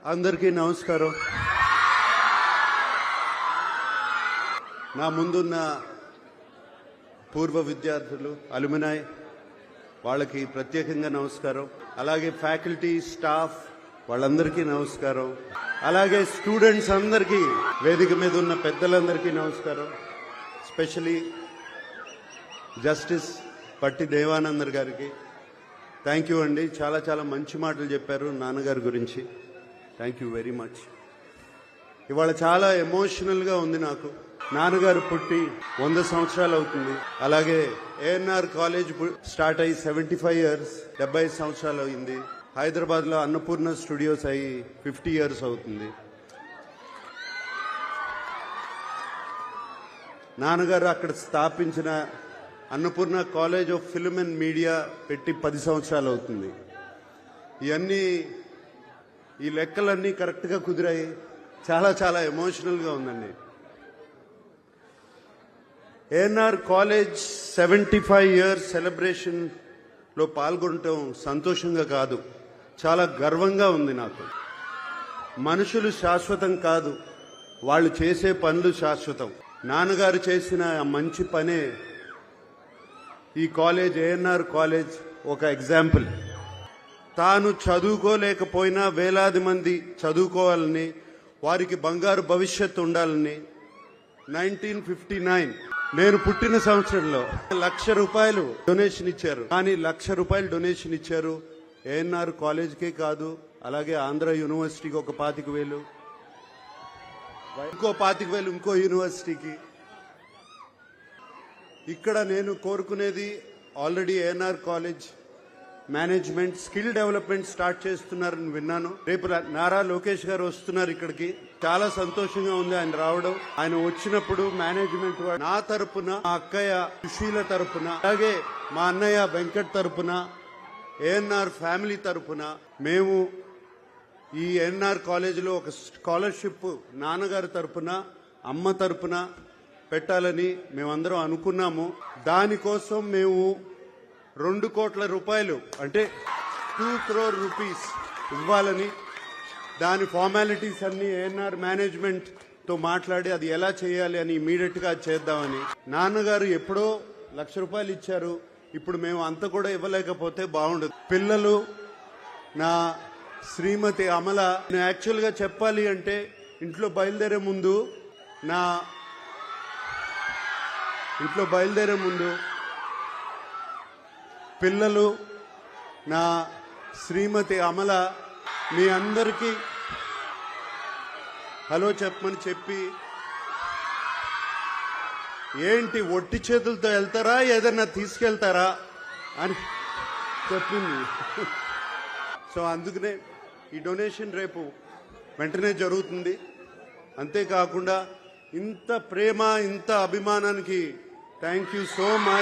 అందరికీ నమస్కారం. నా ముందున్న పూర్వ విద్యార్థులు, అలుమినాయ్, వాళ్ళకి ప్రత్యేకంగా నమస్కారం. అలాగే ఫ్యాకల్టీ, స్టాఫ్ వాళ్ళందరికీ నమస్కారం. అలాగే స్టూడెంట్స్ అందరికీ, వేదిక మీద ఉన్న పెద్దలందరికీ నమస్కారం. స్పెషలీ జస్టిస్ పట్టి దేవానందర్ గారికి థ్యాంక్ యూ అండి. చాలా చాలా మంచి మాటలు చెప్పారు నాన్నగారి గురించి. Thank you very much. ఇవాళ చాలా ఎమోషనల్గా ఉంది నాకు. నాన్నగారు పుట్టి 100 సంవత్సరాలు అవుతుంది. అలాగే ఏఎన్ఆర్ కాలేజ్ స్టార్ట్ అయ్యి 75 ఇయర్స్, 75 సంవత్సరాలు అయింది. హైదరాబాద్లో అన్నపూర్ణ స్టూడియోస్ అయ్యి 50 ఇయర్స్ అవుతుంది. నాన్నగారు అక్కడ స్థాపించిన Annapurna college of film and media పెట్టి 10 సంవత్సరాలు అవుతుంది. ఇవన్నీ, ఈ లెక్కలన్నీ కరెక్ట్గా కుదిరాయి. చాలా చాలా ఎమోషనల్గా ఉందండి. ఏఎన్ఆర్ కాలేజ్ 75 ఇయర్స్ సెలబ్రేషన్లో పాల్గొనటం సంతోషంగా కాదు, చాలా గర్వంగా ఉంది నాకు. మనుషులు శాశ్వతం కాదు, వాళ్ళు చేసే పనులు శాశ్వతం. నాన్నగారు చేసిన మంచి పనే ఈ కాలేజ్, ఏఎన్ఆర్ కాలేజ్ ఒక ఎగ్జాంపుల్. తాను చదువుకోలేకపోయినా వేలాది మంది చదువుకోవాలని, వారికి బంగారు భవిష్యత్తు ఉండాలని 1959 నేను పుట్టిన సంవత్సరంలో ₹1,00,000 డొనేషన్ ఇచ్చారు. కానీ ₹1,00,000 డొనేషన్ ఇచ్చారు ఏఎన్ఆర్ కాలేజ్కే కాదు, అలాగే ఆంధ్ర యూనివర్సిటీకి ఒక 25,000, ఇంకో 25,000 ఇంకో యూనివర్సిటీకి. ఇక్కడ నేను కోరుకునేది, already ANR college management skill development start చేస్తున్నారని విన్నాను. రేపు నారా లోకేష్ గారు వస్తున్నారు ఇక్కడికి. చాలా సంతోషంగా ఉంది ఆయన రావడం. ఆయన వచ్చినప్పుడు మేనేజ్మెంట్ నా తరపున, మా అక్కయ్య సుశీల తరపున, అలాగే మా అన్నయ్య వెంకట్ తరపున, ఏఎన్ఆర్ ఫ్యామిలీ తరపున మేము ఈ ఏఎన్ఆర్ కాలేజీలో ఒక స్కాలర్షిప్ నాన్నగారి తరపున, అమ్మ తరపున పెట్టాలని మేమందరం అనుకున్నాము. దానికోసం మేము ₹2 కోట్ల అంటే 2 crore rupees ఇవ్వాలని, దాని ఫార్మాలిటీస్ అన్ని ఏఎన్ఆర్ మేనేజ్మెంట్ తో మాట్లాడి అది ఎలా చేయాలి అని ఇమీడియట్ గా చేద్దామని. నాన్నగారు ఎప్పుడో ₹1,00,000 ఇచ్చారు. ఇప్పుడు మేము అంత కూడా ఇవ్వలేకపోతే బాగుండదు. పిల్లలు, నా శ్రీమతి అమల, నేను యాక్చువల్ గా చెప్పాలి అంటే ఇంట్లో బయలుదేరే ముందు పిల్లలు, నా శ్రీమతి అమల మీ అందరికీ హలో చెప్పమని చెప్పి, ఏంటి ఒట్టి చేతులతో వెళ్తారా, ఏదన్నా తీసుకెళ్తారా అని చెప్పింది. సో అందుకనే ఈ డొనేషన్ రేపు వెంటనే జరుగుతుంది. అంతేకాకుండా ఇంత ప్రేమ, ఇంత అభిమానానికి థ్యాంక్ యూ సో మచ్.